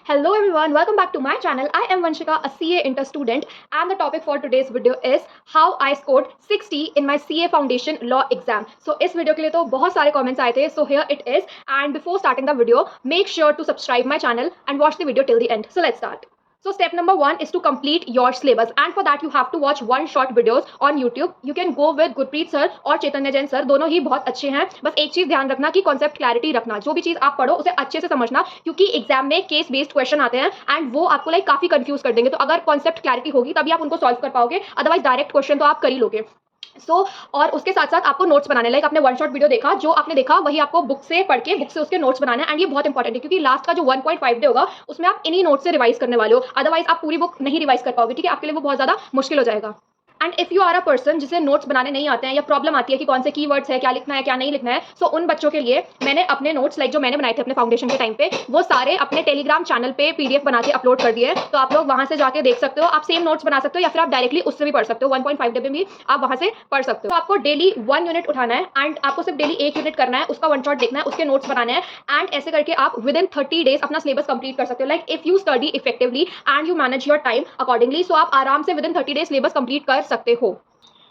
Hello everyone, welcome back to my channel. I am Vanshika, a CA Inter student, and the topic for today's video is how I scored 60 in my CA Foundation Law exam. So इस video के लिए तो बहुत सारे comments आए थे, so here it is. And before starting the video, make sure to subscribe my channel and watch the video till the end. So let's start. So step number 1 is to complete your syllabus, and for that you have to watch one short videos on YouTube. You can go with Gurpreet sir और चैतन्य Jain sir, दोनों ही बहुत अच्छे हैं. बस एक चीज ध्यान रखना कि कॉन्सेप्ट क्लैरिटी रखना, जो भी चीज आप पढ़ो उसे अच्छे से समझना, क्योंकि एग्जाम में केस बेस्ड क्वेश्चन आते हैं एंड वो आपको काफी कंफ्यूज कर देंगे. तो अगर कॉन्सेप्ट क्लैरिटी होगी तभी आप उनको सॉल्व कर पाओगे, अदरवाइज डायरेक्ट क्वेश्चन तो आप कर ही लोगे. और उसके साथ साथ आपको नोट्स बनाने, आपने वन शॉट वीडियो देखा, जो आपने देखा वही आपको बुक से पढ़ के बुक से उसके नोट्स बनाने हैं. एंड ये बहुत इंपॉर्टेंट है क्योंकि लास्ट का जो 1.5 डे होगा उसमें आप इन्हीं नोट्स से रिवाइज करने वाले हो, अदरवाइज आप पूरी बुक नहीं रिवाइज कर पाओगे. ठीक है, आपके लिए वो बहुत ज्यादा मुश्किल हो जाएगा. And if you are a person जिसे नोट्स बनाने नहीं आते हैं या प्रॉब्लम आती है कि कौन से कीवर्ड्स है, क्या लिखना है क्या नहीं लिखना है, सो उन बच्चों के लिए मैंने अपने नोट्स जो मैंने बनाए थे अपने फाउंडेशन के टाइम पे, वो सारे अपने टेलीग्राम चैनल पे पीडीएफ बना के अपलोड कर दिए. तो आप लोग वहां से जाके देख सकते हो. आप सेम नोट्स बना सकते हो या फिर आप डायरेक्टली उससे भी पढ़ सकते हो. 1.5 डे में भी आप वहां से पढ़ सकते हो. तो आपको डेली 1 यूनिट उठाना है एंड आपको सिर्फ डेली 1 यूनिट करना है, उसका वन शॉट देखना है, उसके नोट्स बनाने हैं एंड ऐसे करके आप विद इन 30 डेज अपना सिलेबस कंप्लीट कर सकते हो. If you study effectively and you manage your time accordingly, so आप आराम से within 30 days syllabus complete कर सकते हो.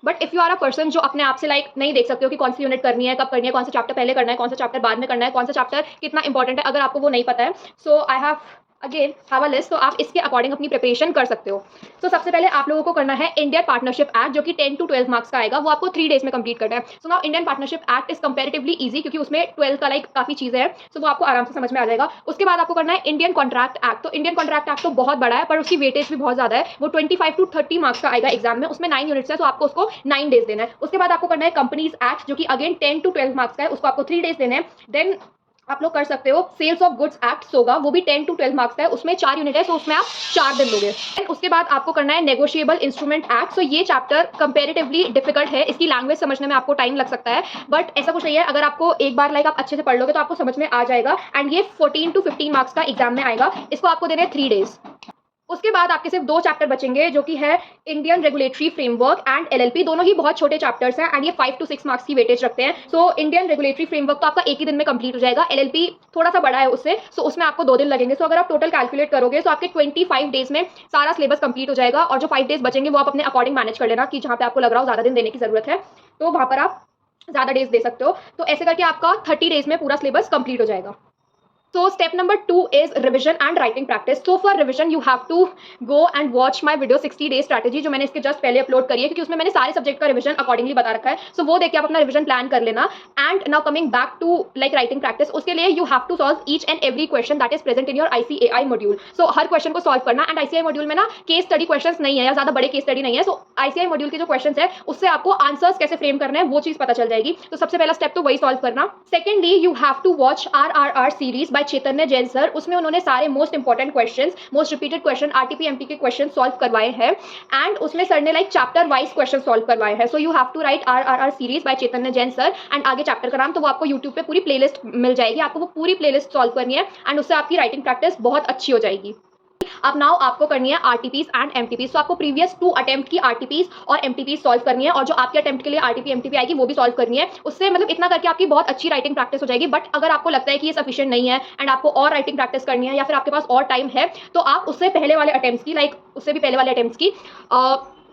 But if you are a person जो अपने आप से नहीं देख सकते हो कि कौन सी यूनिट करनी है, कब करनी है, कौन सा चैप्टर पहले करना है, कौन सा चैप्टर बाद में करना है, कौन सा चैप्टर कितना इंपॉर्टेंट है, अगर आपको वो नहीं पता है, सो आई हैव अ लिस्ट. तो आप इसके अकॉर्डिंग अपनी प्रिपरेशन कर सकते हो. तो सबसे पहले आप लोगों को करना है इंडियन पार्टनरशिप एक्ट, जो कि 10 to 12 मार्क्स का आएगा. वो आपको 3 डेज में कंप्लीट करना है. So now Indian partnership act is comparatively easy क्योंकि उसमें 12 का काफी चीजें हैं, सो वो आपको आराम से समझ में आ जाएगा. उसके बाद आपको करना है इंडियन कॉन्ट्रैक्ट एक्ट. तो इंडियन कॉन्ट्रैक्ट एक्ट तो बहुत बड़ा है पर उसकी वेटेज भी बहुत ज्यादा है. वो 25 to 30 मार्क्स का आएगा एग्जाम में. उसमें 9 यूनिट्स है, तो आपको उसको 9 डेज देना है. उसके बाद आपको करना है कंपनीज एक्ट, जो कि अगेन 10 to 12 मार्क्स का है. उसको आपको 3 डेज देने हैं. देन आप लोग कर सकते हो सेल्स ऑफ गुड्स एक्ट होगा, वो भी 10 to 12 मार्क्स का है. उसमें 4 यूनिट है, तो उसमें आप 4 दिन लोगे. उसके बाद आपको करना है नेगोशिएबल इंस्ट्रूमेंट एक्ट. सो ये चैप्टर कंपैरेटिवली डिफिकल्ट है, इसकी लैंग्वेज समझने में आपको टाइम लग सकता है, बट ऐसा कुछ नहीं है. अगर आपको एक बार आप अच्छे से पढ़ लोगे तो आपको समझ में आ जाएगा. एंड ये 14 to 15 मार्क्स का एग्जाम में आएगा. इसको आपको देने 3 डेज. उसके बाद आपके सिर्फ 2 चैप्टर बचेंगे, जो कि है Indian regulatory framework and LLP. दोनों ही बहुत छोटे चैप्टर्स हैं एंड ये 5 to 6 मार्क्स की वेटेज रखते हैं. सो इंडियन रेगुलेटरी फ्रेमवर्क तो आपका एक ही दिन में कंप्लीट हो जाएगा. एलएलपी थोड़ा सा बड़ा है उससे, सो उसमें आपको 2 दिन लगेंगे. सो अगर आप टोटल कैलकुलेट करोगे तो आपके 25 डेज में सारा सिलेबस कंप्लीट हो जाएगा. और जो 5 डेज बचेंगे वो आप अपने अकॉर्डिंग मैनेज कर लेना कि जहाँ पे आपको लग रहा हो ज्यादा दिन देने की जरूरत है, तो वहां पर आप ज्यादा डेज दे सकते हो. तो ऐसे करके आपका 30 डेज में पूरा सिलेबस कंप्लीट हो जाएगा. So step number 2 is revision and writing practice. So for revision you have to go and watch my video 60 day strategy, जो मैंने इसके जस्ट पहले अपलोड करी है, क्योंकि उसमें मैंने सारे सब्जेक्ट का रिविजन अकॉर्डिंगली बता रखा है. सो वो देख के आप अपना रिविजन प्लान कर लेना. And now coming back to writing practice, उसके लिए you have to solve each and every question that is present in your ICAI module. So हर क्वेश्चन को सॉल्व करना. एंड ICAI मॉड्यूल में केस स्टडी क्वेश्चन नहीं है या ज्यादा बड़े केस स्टडी नहीं है. सो ICAI मॉड्यूल के जो क्वेश्चन है उससे आपको आंसर्स कैसे फ्रेम करना है वो चीज पता चल जाएगी. तो सबसे पहला स्टेप तो वही सॉल्व करना. Secondly you have to watch RRR series by Chaitanya Jain sir. उसमें उन्होंने सारे most important questions, most repeated question, RTP MT के क्वेश्चन सॉल्व करवाए हैं. एंड उसमें सर ने चैप्टर वाइज क्वेश्चन सॉल्व करवाए हैं. So you have to write RRR series by Chaitanya Jain sir and आगे चैप्टर का नाम. तो वो आपको यूट्यूब पे पूरी प्लेलिस्ट मिल जाएगी. आपको वो पूरी प्लेलिस्ट सॉल्व करनी है एंड उससे आपकी राइटिंग प्रैक्टिस बहुत अच्छी हो जाएगी. अब नाउ आपको करनी है RTPs एंड MTPs. तो आपको प्रीवियस 2 अटेम्प्ट की RTPs और MTPs सॉल्व करनी है, और जो आपके अटेम्प्ट के लिए RTP MTP आएगी वो भी सॉल्व करनी है. उससे इतना करके आपकी बहुत अच्छी राइटिंग प्रैक्टिस हो जाएगी. बट अगर आपको लगता है कि ये सफिशिएंट नहीं है एंड आपको और राइटिंग प्रैक्टिस करनी है या फिर आपके पास और टाइम है, तो आप उससे पहले वाले अटेम्प्ट्स की उससे भी पहले वाले अटेम्प्ट्स की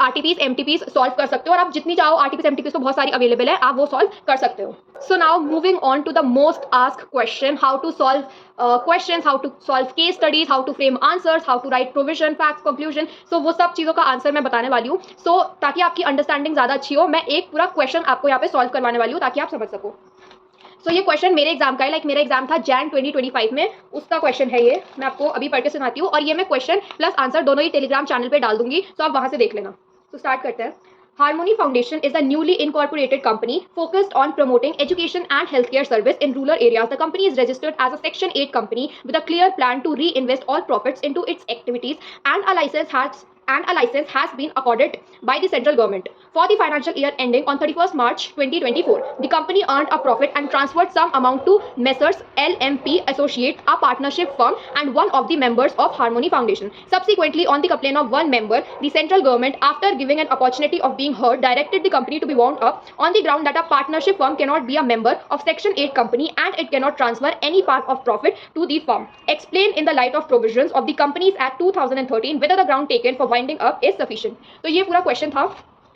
RTPs MTPs सॉल्व कर सकते हो. और आप जितनी चाहो RTPs MTPs तो बहुत सारी अवेलेबल है, आप वो सॉल्व कर सकते हो. So now moving on to the most asked question, how to solve questions, how to solve case studies, how to frame answers, how to write provision, facts, conclusion. So वो सब चीज़ों का आंसर मैं बताने वाली हूँ. So ताकि आपकी अंडरस्टैंडिंग ज़्यादा अच्छी हो, मैं एक पूरा क्वेश्चन आपको यहाँ पे सॉल्व करवाने वाली हूँ ताकि आप समझ सको. So ये क्वेश्चन मेरे एग्जाम का है. मेरा एग्जाम था Jan 2025 में, उसका क्वेश्चन है ये. मैं आपको अभी पढ़ के सुनाती हूँ और ये मैं क्वेश्चन प्लस आंसर दोनों ही टेलीग्राम चैनल पे डाल दूंगी, तो आप वहाँ से देख लेना. तो स्टार्ट करते हैं. Harmony Foundation is a newly incorporated company focused on promoting education and healthcare service in rural areas. The company is registered as a Section 8 company with a clear plan to reinvest all profits into its activities, and a license has and a license has been accorded by the central government. For the financial year ending on 31st March 2024, the company earned a profit and transferred some amount to Messrs. LMP Associate, a partnership firm and one of the members of Harmony Foundation. Subsequently, on the complaint of one member, the central government, after giving an opportunity of being heard, directed the company to be wound up on the ground that a partnership firm cannot be a member of Section 8 company and it cannot transfer any part of profit to the firm. Explain in the light of provisions of the Companies Act 2013 whether the ground taken for winding up is sufficient. तो ये पूरा question था.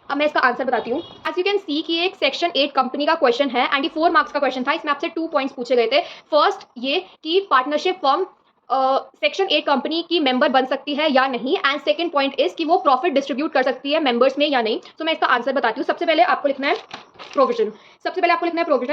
अब मैं इसका answer बताती हूँ. As you can see कि एक सेक्शन 8 कंपनी का क्वेश्चन है एंड ये 4 मार्क्स का क्वेश्चन था. इसमें आपसे 2 पॉइंट्स पूछे गए थे. फर्स्ट ये कि पार्टनरशिप फर्म सेक्शन 8 कंपनी की मेंबर बन सकती है या नहीं, एंड सेकंड पॉइंट इज कि वो प्रॉफिट डिस्ट्रीब्यूट कर सकती है मेंबर्स में या नहीं. तो मैं इसका आंसर बताती हूँ. सबसे पहले आपको लिखना है प्रोविजन.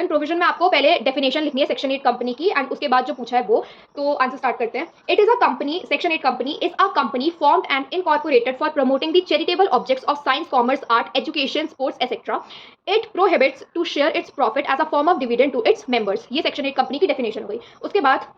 प्रोविजन में आपको पहले डेफिनेशन लिखनी है सेक्शन 8 कंपनी की एंड उसके बाद जो पूछा है वो. तो आंसर स्टार्ट करते हैं. It is a company, section 8 company is a company formed and incorporated for promoting the charitable objects of science, commerce, art, education, sports etcetera. It prohibits to share its profit as a form of dividend to its members. ये section 8 company की definition हो गई. उसके बाद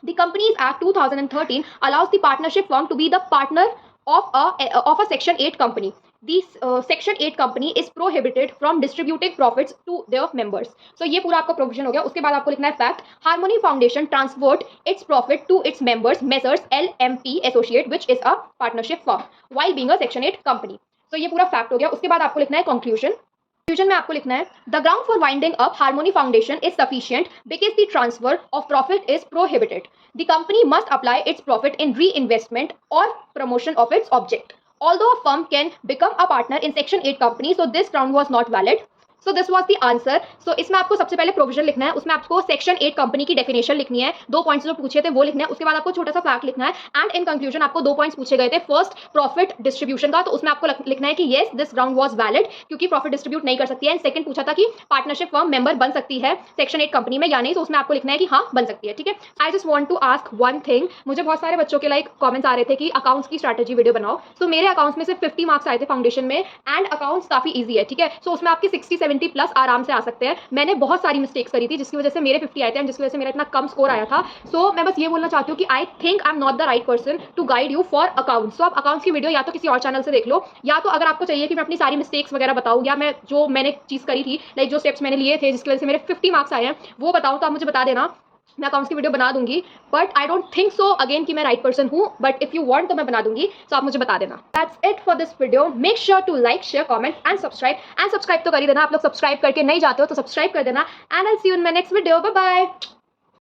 the Companies Act 2013 allows the partnership firm to be the partner of a Section 8 company. This Section 8 company is prohibited from distributing profits to their members. So ये पूरा आपका provision हो गया. उसके बाद आपको लिखना है fact. Harmony Foundation transferred its profit to its members, Messrs. LMP Associate, which is a partnership firm, while being a Section 8 company. So ये पूरा फैक्ट हो गया. उसके बाद आपको लिखना है कंक्लूजन. कंक्लूजन में आपको लिखना है the ground for winding up harmony foundation is sufficient because the transfer of profit is prohibited. The company must apply its profit in री इन्वेस्टमेंट और promotion of its object. Although a firm can become a partner in Section 8 company, so this ground was not valid. So this was the answer. So इसमें आपको सबसे पहले provision लिखना है. उसमें आपको सेक्शन 8 कंपनी की डेफिनेशन लिखनी है. 2 पॉइंट्स जो पूछे थे वो लिखना है. उसके बाद आपको छोटा सा फैक्ट लिखना है एंड इन कंक्लूजन आपको 2 पॉइंट्स पूछे गए थे. फर्स्ट प्रॉफिट डिस्ट्रीब्यूशन का, तो उसमें आपको लिखना है कि yes this ground was valid क्योंकि प्रॉफिट डिस्ट्रीब्यूट नहीं कर सकती है. एंड सेकंड पूछा था कि पार्टनरशिप फर्म मेंबर बन सकती है सेक्शन 8 कंपनी में या नहीं. तो उसमें आपको लिखना है कि हाँ बन सकती है. ठीक है. I just want to ask one thing. मुझे बहुत सारे बच्चों के लाइक कमेंट्स आ रहे थे कि अकाउंट्स की स्ट्रैटेजी वीडियो बनाओ. सो मेरे अकाउंट्स में सिर्फ 50 मार्क्स आए थे फाउंडेशन में एंड अकाउंट्स काफी ईजी है. ठीक है. सो उसमें आपके 60-70 प्लस आराम से आ सकते हैं. मैंने बहुत सारी मिस्टेक्स करी थी जिसकी वजह से मेरे 50 आए थे एंड जिसकी वजह से मेरा इतना कम स्कोर आया था. सो मैं बस ये बोलना चाहती हूँ कि I think I am not the right person to guide you for accounts. So आप अकाउंट्स की वीडियो या तो किसी और चैनल से देख लो, या तो अगर आपको चाहिए कि मैं अपनी सारी मिस्टेक्स वगैरह बताऊँ या मैं जो मैंने चीज़ करी थी लाइक जो स्टेप्स मैंने लिए थे जिसकी वजह से मेरे 50 मार्क्स आए हैं वो बताऊँ तो आप मुझे बता देना. मैं अकाउंट्स की वीडियो बना दूंगी but I don't think so again कि मैं राइट पर्सन हूँ. बट इफ यू वांट तो मैं बना दूंगी. सो आप मुझे बता देना. That's it for this video. Make sure to like, share, comment and subscribe तो कर ही देना. आप लोग सब्सक्राइब करके नहीं जाते हो तो सब्सक्राइब कर देना. And I see you in my next video. Bye bye.